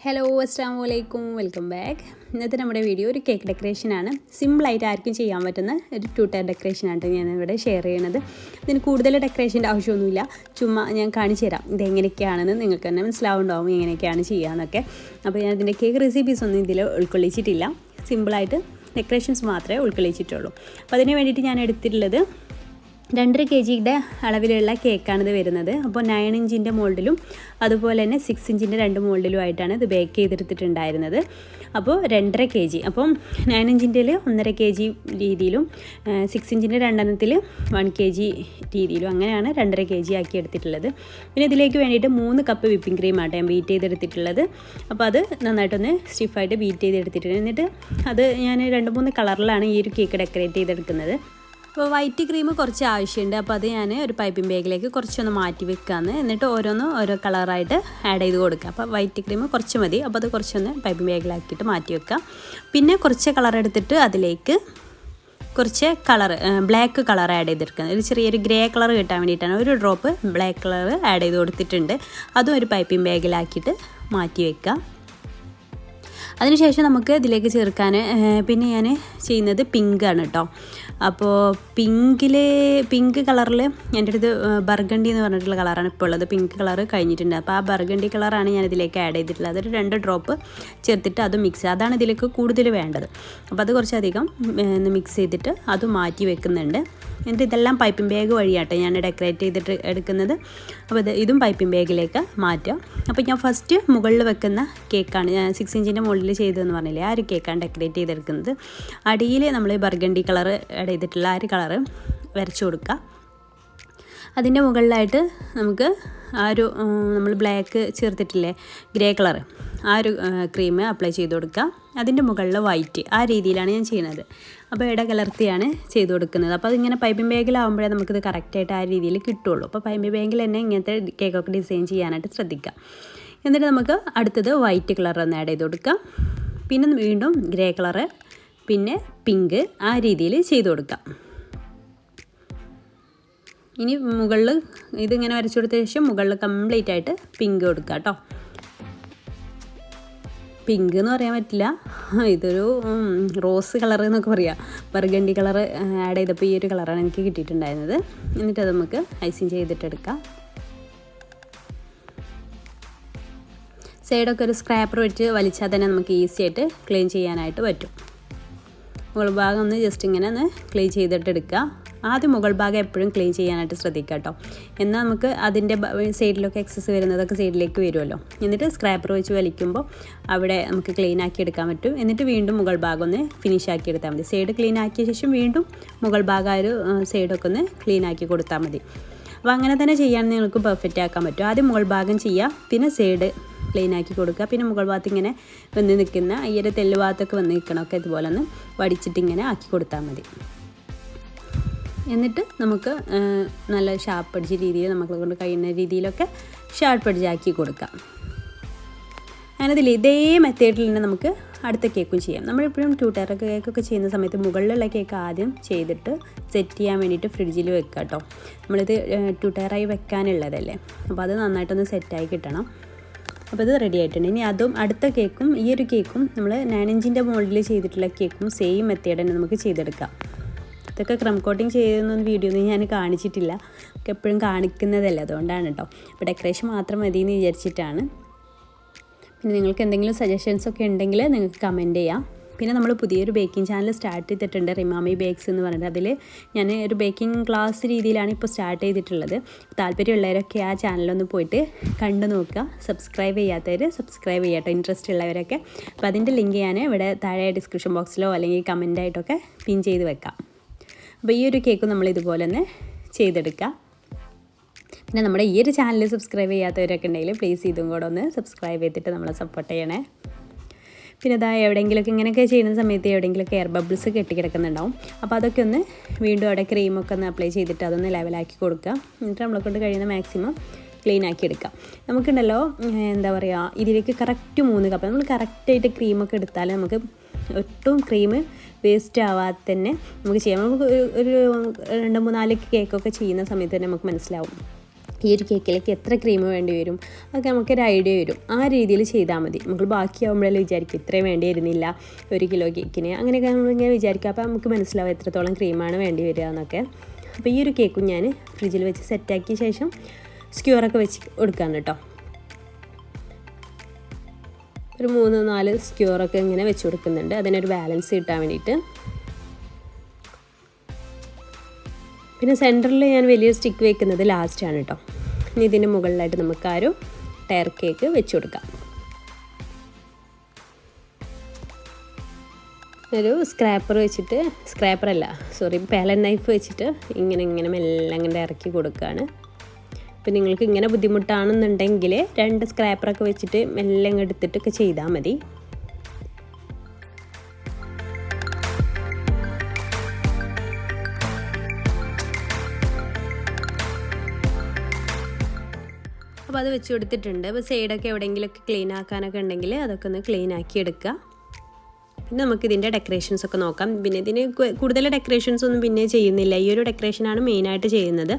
Hello അസ്സലാമു അലൈക്കും, welcome back. ഇന്നത്തെ നമ്മുടെ വീഡിയോ ഒരു കേക്ക് ഡെക്കറേഷനാണ്. സിമ്പിളായിട്ട് ആർക്കും ചെയ്യാൻ പറ്റുന്ന ഒരു ടൂട്ടർ ഡെക്കറേഷനാണ് ഞാനിവിടെ ഷെയർ ചെയ്യണത്. ഇതിന് കൂടുതൽ ഡെക്കറേഷൻ്റെ ആവശ്യമൊന്നുമില്ല, ചുമ്മാ ഞാൻ കാണിച്ചു തരാം ഇതെങ്ങനെയൊക്കെയാണെന്ന് നിങ്ങൾക്ക് തന്നെ മനസ്സിലാവുണ്ടാവും എങ്ങനെയൊക്കെയാണ് ചെയ്യാമെന്നൊക്കെ. അപ്പോൾ ഞാൻ ഇതിൻ്റെ കേക്ക് റെസിപ്പീസ് ഒന്നും ഇതിൽ ഉൾക്കൊള്ളിച്ചിട്ടില്ല, സിമ്പിളായിട്ട് ഡെക്കറേഷൻസ് മാത്രമേ ഉൾക്കൊള്ളിച്ചിട്ടുള്ളൂ. അപ്പോൾ അതിന് വേണ്ടിയിട്ട് ഞാൻ എടുത്തിട്ടുള്ളത് 2.5 kg അളവിലുള്ള കേക്കാണിത് വരുന്നത്. അപ്പോൾ 9 ഇഞ്ചിൻ്റെ മോൾഡിലും അതുപോലെ തന്നെ 6 ഇഞ്ചിൻ്റെ 2 മോൾഡിലുമായിട്ടാണ് ഇത് ബേക്ക് ചെയ്തെടുത്തിട്ടുണ്ടായിരുന്നത്. അപ്പോൾ 2.5 kg, അപ്പം 9 ഇഞ്ചിൻ്റെ 1.5 kg രീതിയിലും 6 ഇഞ്ചിൻ്റെ 2 1 kg രീതിയിലും അങ്ങനെയാണ് 2.5 kg ആക്കി എടുത്തിട്ടുള്ളത്. പിന്നെ ഇതിലേക്ക് വേണ്ടിയിട്ട് 3 കപ്പ് വിപ്പിംഗ് ക്രീമായിട്ട് ഞാൻ ബീറ്റ് ചെയ്തെടുത്തിട്ടുള്ളത്. അപ്പോൾ അത് നന്നായിട്ടൊന്ന് സ്റ്റിഫായിട്ട് ബീറ്റ് ചെയ്തെടുത്തിട്ടുണ്ട്. എന്നിട്ട് അത് ഞാൻ 2-3 കളറിലാണ് ഈ ഒരു കേക്ക് ഡെക്കറേറ്റ് ചെയ്തെടുക്കുന്നത്. അപ്പോൾ വൈറ്റ് ക്രീം കുറച്ച് ആവശ്യമുണ്ട്. അപ്പോൾ അത് ഞാൻ ഒരു പൈപ്പിംഗ് ബാഗിലേക്ക് കുറച്ചൊന്ന് മാറ്റി വെക്കാമെന്ന്, എന്നിട്ട് ഓരോ കളറായിട്ട് ആഡ് ചെയ്ത് കൊടുക്കുക. അപ്പോൾ വൈറ്റ് ക്രീം കുറച്ച് മതി, അപ്പോൾ അത് കുറച്ചൊന്ന് പൈപ്പിംഗ് ബാഗിലാക്കിയിട്ട് മാറ്റി വെക്കുക. പിന്നെ കുറച്ച് കളർ എടുത്തിട്ട് അതിലേക്ക് കുറച്ച് ബ്ലാക്ക് കളർ ആഡ് ചെയ്തെടുക്കുന്നത്. ഒരു ചെറിയൊരു ഗ്രേ കളർ കിട്ടാൻ വേണ്ടിയിട്ടാണ് ഒരു ഡ്രോപ്പ് ബ്ലാക്ക് കളർ ആഡ് ചെയ്ത് കൊടുത്തിട്ടുണ്ട്. അതും ഒരു പൈപ്പിംഗ് ബാഗിലാക്കിയിട്ട് മാറ്റി വെക്കുക. അതിനുശേഷം നമുക്ക് ഇതിലേക്ക് ചേർക്കാൻ പിന്നെ ഞാൻ ചെയ്യുന്നത് പിങ്കാണ് കേട്ടോ. അപ്പോൾ പിങ്ക് കളറിൽ എൻ്റെ അടുത്ത് ബർഗണ്ടി എന്ന് പറഞ്ഞിട്ടുള്ള കളറാണ് ഇപ്പോൾ ഉള്ളത്. പിങ്ക് കളർ കഴിഞ്ഞിട്ടുണ്ട്. അപ്പോൾ ആ ബർഗണ്ടി കളറാണ് ഞാൻ ഇതിലേക്ക് ആഡ് ചെയ്തിട്ടുള്ളത്. അതൊരു 2 ഡ്രോപ്പ് ചേർത്തിട്ട് അത് അതാണ് ഇതിലേക്ക് കൂടുതൽ വേണ്ടത്. അപ്പോൾ അത് കുറച്ചധികം മിക്സ് ചെയ്തിട്ട് അത് മാറ്റി വെക്കുന്നുണ്ട്. എന്നിട്ട് ഇതെല്ലാം പൈപ്പിംഗ് ബാഗ് വഴിയാട്ടെ ഞാൻ ഡെക്കറേറ്റ് ചെയ്തിട്ട് എടുക്കുന്നത്. അപ്പോൾ ഇതും പൈപ്പിംഗ് ബാഗിലേക്ക് മാറ്റാം. അപ്പോൾ ഞാൻ ഫസ്റ്റ് മുകളിൽ വെക്കുന്ന കേക്കാണ്, ഞാൻ 6 ഇഞ്ചിൻ്റെ മുകളിൽ ചെയ്തതെന്ന് പറഞ്ഞില്ലേ, ആ ഒരു കേക്കാണ് ഡെക്കറേറ്റ് ചെയ്തെടുക്കുന്നത്. അടിയിൽ നമ്മൾ ബർഗണ്ടി കളർ ആഡ് ചെയ്തിട്ടുള്ള ആ ഒരു കളറ് വരച്ചു കൊടുക്കുക. അതിൻ്റെ മുകളിലായിട്ട് നമുക്ക് ആ ഒരു നമ്മൾ ബ്ലാക്ക് ചേർത്തിട്ടില്ലേ, ഗ്രേ കളർ, ആ ഒരു ക്രീം അപ്ലൈ ചെയ്ത് കൊടുക്കുക. അതിൻ്റെ മുകളിൽ വൈറ്റ്, ആ രീതിയിലാണ് ഞാൻ ചെയ്യുന്നത്. അപ്പോൾ കലർത്തിയാണ് ചെയ്ത് കൊടുക്കുന്നത്. അപ്പോൾ അതിങ്ങനെ പൈപ്പിംഗ് ബാഗിലാവുമ്പോഴേ നമുക്കിത് കറക്റ്റായിട്ട് ആ രീതിയിൽ കിട്ടുള്ളൂ. അപ്പോൾ പൈപ്പിംഗ് ബാഗിൽ തന്നെ ഇങ്ങനത്തെ കേക്കൊക്കെ ഡിസൈൻ ചെയ്യാനായിട്ട് ശ്രദ്ധിക്കുക. എന്നിട്ട് നമുക്ക് അടുത്തത് വൈറ്റ് കളർ ഒന്ന് ആഡ് ചെയ്ത് കൊടുക്കുക. പിന്നെ വീണ്ടും ഗ്രേ കളറ്, പിന്നെ പിങ്ക്, ആ രീതിയിൽ ചെയ്ത് കൊടുക്കാം. ഇനി മുകളിൽ ഇതിങ്ങനെ വരച്ചു കൊടുത്ത ശേഷം മുകളിൽ കംപ്ലീറ്റ് ആയിട്ട് പിങ്ക് കൊടുക്കുക കേട്ടോ. പിങ്ക് എന്ന് പറയാൻ പറ്റില്ല, ഇതൊരു റോസ് കളർ എന്നൊക്കെ പറയാം. ബർഗണ്ടി കളർ ആഡ് ചെയ്തപ്പോൾ ഈ ഒരു കളറാണ് എനിക്ക് കിട്ടിയിട്ടുണ്ടായിരുന്നത്. എന്നിട്ട് അത് നമുക്ക് ഐസിങ് ചെയ്തിട്ടെടുക്കാം. സൈഡൊക്കെ ഒരു സ്ക്രാപ്പർ വെച്ച് വലിച്ചാൽ തന്നെ നമുക്ക് ഈസി ആയിട്ട് ക്ലീൻ ചെയ്യാനായിട്ട് പറ്റും. മുകൾ ഭാഗം ഒന്ന് ജസ്റ്റ് ഇങ്ങനെ ഒന്ന് ക്ലീൻ ചെയ്തിട്ടെടുക്കുക. ആദ്യം മുകൾ ഭാഗം എപ്പോഴും ക്ലീൻ ചെയ്യാനായിട്ട് ശ്രദ്ധിക്കുക കേട്ടോ. എന്നാൽ നമുക്ക് അതിൻ്റെ സൈഡിലൊക്കെ എക്സസ് വരുന്നതൊക്കെ സൈഡിലേക്ക് വരുമല്ലോ. എന്നിട്ട് സ്ക്രാപ്പർ വെച്ച് വലിക്കുമ്പോൾ അവിടെ നമുക്ക് ക്ലീൻ ആക്കി എടുക്കാൻ പറ്റും. എന്നിട്ട് വീണ്ടും മുകൾ ഭാഗം ഒന്ന് ഫിനിഷ് ആക്കി എടുത്താൽ മതി. സൈഡ് ക്ലീൻ ആക്കിയ ശേഷം വീണ്ടും മുകൾ ഭാഗം ഒരു സൈഡൊക്കെ ഒന്ന് ക്ലീൻ ആക്കി കൊടുത്താൽ മതി. അപ്പോൾ അങ്ങനെ തന്നെ ചെയ്യാൻ നിങ്ങൾക്ക് പെർഫെക്റ്റ് ആക്കാൻ പറ്റും. ആദ്യം മുകൾ ഭാഗം ചെയ്യുക, പിന്നെ സൈഡ് ക്ലീൻ ആക്കി കൊടുക്കുക. പിന്നെ മുകൾ ഭാഗത്ത് ഇങ്ങനെ വന്ന് നിൽക്കുന്ന ഈ ഒരു തെല്ല് ഭാഗത്തൊക്കെ വന്ന് നിൽക്കണമൊക്കെ ഇതുപോലെ ഒന്ന് വടിച്ചിട്ട് ഇങ്ങനെ ആക്കി കൊടുത്താൽ മതി. എന്നിട്ട് നമുക്ക് നല്ല ഷാർപ്പ് അടിച്ച രീതിയിൽ നമ്മളെ കൊണ്ട് കഴിയുന്ന രീതിയിലൊക്കെ ഷാർപ്പ് അടിച്ചാക്കി കൊടുക്കാം. അങ്ങനെ ഇതേ മെത്തേഡിൽ തന്നെ നമുക്ക് അടുത്ത കേക്കും ചെയ്യാം. നമ്മളെപ്പോഴും ട്യൂട്ടറൊക്കെ കേക്കൊക്കെ ചെയ്യുന്ന സമയത്ത് മുകളിലുള്ള കേക്ക് ആദ്യം ചെയ്തിട്ട് സെറ്റ് ചെയ്യാൻ വേണ്ടിയിട്ട് ഫ്രിഡ്ജിൽ വെക്കുക കേട്ടോ. നമ്മളിത് ട്യൂട്ടറായി വെക്കാനുള്ളതല്ലേ, അപ്പോൾ അത് നന്നായിട്ടൊന്ന് സെറ്റായി കിട്ടണം. അപ്പോൾ ഇത് റെഡി ആയിട്ടുണ്ട്. ഇനി അതും അടുത്ത കേക്കും ഈ ഒരു കേക്കും നമ്മൾ 9 ഇഞ്ചിൻ്റെ മോൾഡിൽ ചെയ്തിട്ടുള്ള കേക്കും സെയിം മെത്തേഡ് തന്നെ നമുക്ക് ചെയ്തെടുക്കാം. ഇതൊക്കെ ക്രം കോട്ടിങ് ചെയ്യുന്നൊന്നും വീഡിയോ ഒന്നും ഞാൻ കാണിച്ചിട്ടില്ല, ഒക്കെ എപ്പോഴും കാണിക്കുന്നതല്ല, അതുകൊണ്ടാണ് കേട്ടോ. അപ്പോൾ ഡെക്കറേഷൻ മാത്രം മതി എന്ന് വിചാരിച്ചിട്ടാണ്. പിന്നെ നിങ്ങൾക്ക് എന്തെങ്കിലും സജഷൻസൊക്കെ ഉണ്ടെങ്കിൽ നിങ്ങൾക്ക് കമൻറ്റ് ചെയ്യാം. പിന്നെ നമ്മൾ പുതിയൊരു ബേക്കിംഗ് ചാനൽ സ്റ്റാർട്ട് ചെയ്തിട്ടുണ്ട്, റിമാമി ബേക്സ് എന്ന് പറഞ്ഞിട്ട്. അതിൽ ഞാൻ ഒരു ബേക്കിംഗ് ക്ലാസ് രീതിയിലാണ് ഇപ്പോൾ സ്റ്റാർട്ട് ചെയ്തിട്ടുള്ളത്. താല്പര്യമുള്ളവരൊക്കെ ആ ചാനലൊന്ന് പോയിട്ട് കണ്ടു നോക്കുക. സബ്സ്ക്രൈബ് ചെയ്യാത്തവർ സബ്സ്ക്രൈബ് ചെയ്യട്ടോ, ഇൻട്രസ്റ്റ് ഉള്ളവരൊക്കെ. അപ്പോൾ അതിൻ്റെ ലിങ്ക് ഞാൻ ഇവിടെ താഴെ ഡിസ്ക്രിപ്ഷൻ ബോക്സിലോ അല്ലെങ്കിൽ കമൻറ്റായിട്ടൊക്കെ പിൻ ചെയ്ത് വെക്കാം. അപ്പോൾ ഈ ഒരു കേക്ക് നമ്മൾ ഇതുപോലെ തന്നെ ചെയ്തെടുക്കുക. പിന്നെ നമ്മുടെ ഈ ഒരു ചാനൽ സബ്സ്ക്രൈബ് ചെയ്യാത്തവരൊക്കെ ഉണ്ടെങ്കിൽ പ്ലീസ് ഇതും കൂടെ ഒന്ന് സബ്സ്ക്രൈബ് ചെയ്തിട്ട് നമ്മളെ സപ്പോർട്ട് ചെയ്യണേ. പിന്നെ ഇതാ എവിടെയെങ്കിലുമൊക്കെ ഇങ്ങനെയൊക്കെ ചെയ്യുന്ന സമയത്ത് എവിടെയെങ്കിലുമൊക്കെ എയർ ബബിൾസ് കെട്ടിക്കിടക്കുന്നുണ്ടാവും. അപ്പോൾ അതൊക്കെ ഒന്ന് വീണ്ടും അവിടെ ക്രീമൊക്കെ ഒന്ന് അപ്ലൈ ചെയ്തിട്ട് അതൊന്ന് ലെവലാക്കി കൊടുക്കുക. എന്നിട്ട് നമ്മളെ കൊണ്ട് കഴിയുന്ന മാക്സിമം ക്ലീൻ ആക്കി എടുക്കാം. നമുക്കുണ്ടല്ലോ എന്താ പറയുക, ഇതിലേക്ക് കറക്റ്റ് 3 കപ്പ് നമ്മൾ കറക്റ്റായിട്ട് ക്രീമൊക്കെ എടുത്താൽ നമുക്ക് ഒട്ടും ക്രീം വേസ്റ്റ് ആവാതെ തന്നെ നമുക്ക് ചെയ്യാം. നമുക്ക് ഒരു 2-3-4 കേക്കൊക്കെ ചെയ്യുന്ന സമയത്ത് തന്നെ നമുക്ക് മനസ്സിലാവും ഈ ഒരു കേക്കിലേക്ക് എത്ര ക്രീം വേണ്ടി വരും അതൊക്കെ നമുക്കൊരു ഐഡിയ വരും. ആ രീതിയിൽ ചെയ്താൽ മതി. നമുക്ക് ബാക്കിയാകുമ്പോഴല്ലേ വിചാരിക്കും ഇത്രയും വേണ്ടി വരുന്നില്ല 1 കിലോ കേക്കിന്, അങ്ങനെയൊക്കെ നമ്മളിങ്ങനെ വിചാരിക്കുക. അപ്പോൾ നമുക്ക് മനസ്സിലാവും എത്രത്തോളം ക്രീമാണ് വേണ്ടി വരിക എന്നൊക്കെ. അപ്പോൾ ഈ ഒരു കേക്കും ഞാൻ ഫ്രിഡ്ജിൽ വെച്ച് സെറ്റാക്കിയ ശേഷം സ്ക്യൂറൊക്കെ വെച്ച് കൊടുക്കാണ് കേട്ടോ. ഒരു 3-4 സ്ക്യൂറൊക്കെ ഇങ്ങനെ വെച്ച് കൊടുക്കുന്നുണ്ട്, അതിനൊരു ബാലൻസ് കിട്ടാൻ വേണ്ടിയിട്ട്. പിന്നെ സെൻറ്ററിൽ ഞാൻ വലിയൊരു സ്റ്റിക്ക് വെക്കുന്നത് ലാസ്റ്റാണ് കേട്ടോ. ഇനി ഇതിൻ്റെ മുകളിലായിട്ട് നമുക്ക് ആ ഒരു ടയർ കേക്ക് വെച്ച് കൊടുക്കാം. ഒരു പാലൻ നൈഫ് വെച്ചിട്ട് ഇങ്ങനെ മെല്ലെ അങ്ങനെ ഇറക്കി കൊടുക്കുകയാണ്. ഇപ്പം നിങ്ങൾക്ക് ഇങ്ങനെ ബുദ്ധിമുട്ടാണെന്നുണ്ടെങ്കിൽ 2 സ്ക്രാപ്പറൊക്കെ വെച്ചിട്ട് മെല്ലെ എടുത്തിട്ടൊക്കെ ചെയ്താൽ മതി. അപ്പോൾ അത് വെച്ച് കൊടുത്തിട്ടുണ്ട്. അപ്പോൾ സൈഡൊക്കെ എവിടെയെങ്കിലുമൊക്കെ ക്ലീൻ ആക്കാനൊക്കെ ഉണ്ടെങ്കിൽ അതൊക്കെ ഒന്ന് ക്ലീൻ ആക്കി എടുക്കുക. പിന്നെ നമുക്കിതിൻ്റെ ഡെക്കറേഷൻസ് ഒക്കെ നോക്കാം. പിന്നെ ഇതിന് കൂടുതൽ ഡെക്കറേഷൻസ് ഒന്നും പിന്നെ ചെയ്യുന്നില്ല, ഈ ഒരു ഡെക്കറേഷനാണ് മെയിനായിട്ട് ചെയ്യുന്നത്.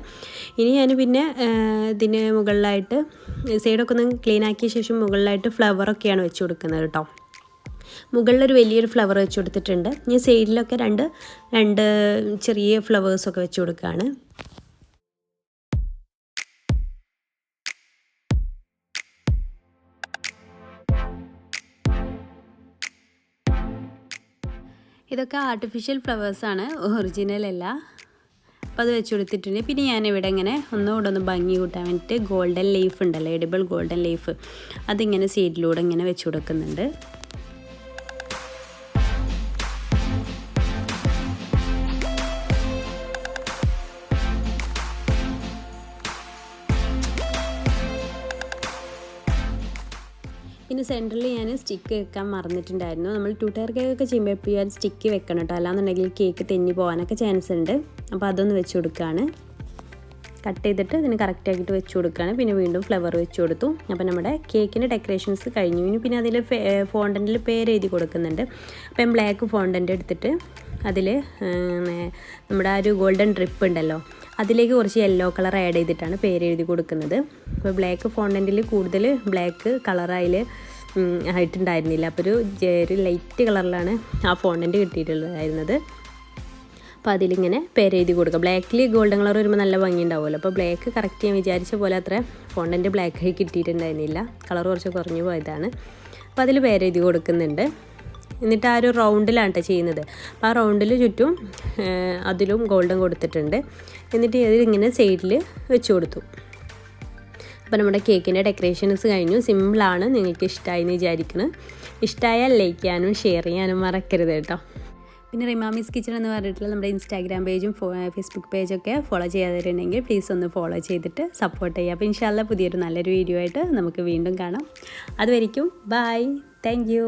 ഇനി ഞാൻ പിന്നെ ഇതിന് മുകളിലായിട്ട് സൈഡൊക്കെ ഒന്ന് ക്ലീൻ ആക്കിയ ശേഷം മുകളിലായിട്ട് ഫ്ലവറൊക്കെയാണ് വെച്ച് കൊടുക്കുന്നത് കേട്ടോ. മുകളിലൊരു വലിയൊരു ഫ്ലവർ വെച്ച് കൊടുത്തിട്ടുണ്ട്. ഇനി സൈഡിലൊക്കെ രണ്ട് ചെറിയ ഫ്ലവേഴ്സൊക്കെ വെച്ച് കൊടുക്കുകയാണ്. ഇതൊക്കെ ആർട്ടിഫിഷ്യൽ ഫ്ലവേഴ്സാണ്, ഒറിജിനൽ അല്ല. അപ്പോൾ അത് വെച്ച് കൊടുത്തിട്ടുണ്ട്. പിന്നെ ഞാനിവിടെ ഇങ്ങനെ ഒന്നുകൂടെ ഭംഗി കൂട്ടാൻ വേണ്ടിയിട്ട് ഗോൾഡൻ ലീഫ് ഉണ്ടല്ലോ, എഡിബിൾ ഗോൾഡൻ ലീഫ്, അതിങ്ങനെ സൈഡിലൂടെ ഇങ്ങനെ വെച്ച് കൊടുക്കുന്നുണ്ട്. പിന്നെ സെൻറ്ററിൽ ഞാൻ സ്റ്റിക്ക് വെക്കാൻ മറന്നിട്ടുണ്ടായിരുന്നു. നമ്മൾ 2 ടയർ കേക്കൊക്കെ ചെയ്യുമ്പോൾ എപ്പോഴും സ്റ്റിക്ക് വെക്കണം കേട്ടോ, അല്ലാന്നുണ്ടെങ്കിൽ കേക്ക് തെന്നി പോകാനൊക്കെ ചാൻസ് ഉണ്ട്. അപ്പോൾ അതൊന്ന് വെച്ച് കൊടുക്കുകയാണ്. കട്ട് ചെയ്തിട്ട് ഇതിന് കറക്റ്റാക്കിയിട്ട് വെച്ച് കൊടുക്കുകയാണ്. പിന്നെ വീണ്ടും ഫ്ലവർ വെച്ച് കൊടുത്തു. അപ്പോൾ നമ്മുടെ കേക്കിൻ്റെ ഡെക്കറേഷൻസ് കഴിഞ്ഞു. ഇനി പിന്നെ അതിൽ ഫോണ്ടൻറ്റിൽ പേര് എഴുതി കൊടുക്കുന്നുണ്ട്. അപ്പം ബ്ലാക്ക് ഫോണ്ടൻ്റ് എടുത്തിട്ട് അതിൽ നമ്മുടെ ആ ഒരു ഗോൾഡൻ ഡ്രിപ്പ് ഉണ്ടല്ലോ, അതിലേക്ക് കുറച്ച് യെല്ലോ കളർ ആഡ് ചെയ്തിട്ടാണ് പേര് എഴുതി കൊടുക്കുന്നത്. അപ്പോൾ ബ്ലാക്ക് ഫോണ്ടൻറ്റിൽ കൂടുതൽ ബ്ലാക്ക് കളറായിൽ ആയിട്ടുണ്ടായിരുന്നില്ല. അപ്പോൾ ഒരു ലൈറ്റ് കളറിലാണ് ആ ഫോണ്ടൻറ്റ് കിട്ടിയിട്ടുണ്ടായിരുന്നത്. അപ്പോൾ അതിലിങ്ങനെ പേര് എഴുതി കൊടുക്കുക. ബ്ലാക്കിൽ ഗോൾഡൻ കളർ വരുമ്പോൾ നല്ല ഭംഗി ഉണ്ടാവുമല്ലോ. അപ്പോൾ ബ്ലാക്ക് കറക്റ്റ് ഞാൻ വിചാരിച്ച പോലെ അത്ര ഫോണ്ടൻറ്റ് ബ്ലാക്കായി കിട്ടിയിട്ടുണ്ടായിരുന്നില്ല, കളർ കുറച്ച് കുറഞ്ഞു പോയതാണ്. അപ്പോൾ അതിൽ പേര് എഴുതി കൊടുക്കുന്നുണ്ട്. എന്നിട്ട് ആ ഒരു റൗണ്ടിലാണ് കേട്ടോ ചെയ്യുന്നത്. അപ്പോൾ ആ റൗണ്ടിൽ ചുറ്റും അതിലും ഗോൾഡൻ കൊടുത്തിട്ടുണ്ട്. എന്നിട്ട് ഇതിലിങ്ങനെ സൈഡിൽ വെച്ച് കൊടുത്തു. അപ്പോൾ നമ്മുടെ കേക്കിൻ്റെ ഡെക്കറേഷൻസ് കഴിഞ്ഞു. സിമ്പിളാണ്, നിങ്ങൾക്ക് ഇഷ്ടമായി എന്ന് വിചാരിക്കുന്നു. ഇഷ്ടമായാൽ ലൈക്ക് ചെയ്യാനും ഷെയർ ചെയ്യാനും മറക്കരുത് കേട്ടോ. പിന്നെ റിമാമീസ് കിച്ചൺ എന്ന് പറഞ്ഞിട്ടുള്ള നമ്മുടെ ഇൻസ്റ്റാഗ്രാം പേജും ഫേസ്ബുക്ക് പേജൊക്കെ ഫോളോ ചെയ്യാതിട്ടുണ്ടെങ്കിൽ പ്ലീസ് ഒന്ന് ഫോളോ ചെയ്തിട്ട് സപ്പോർട്ട് ചെയ്യുക. അപ്പോൾ ഇൻഷാല്ലാ പുതിയൊരു നല്ലൊരു വീഡിയോ ആയിട്ട് നമുക്ക് വീണ്ടും കാണാം. അതുവരെയ്ക്കും ബൈ, താങ്ക് യു.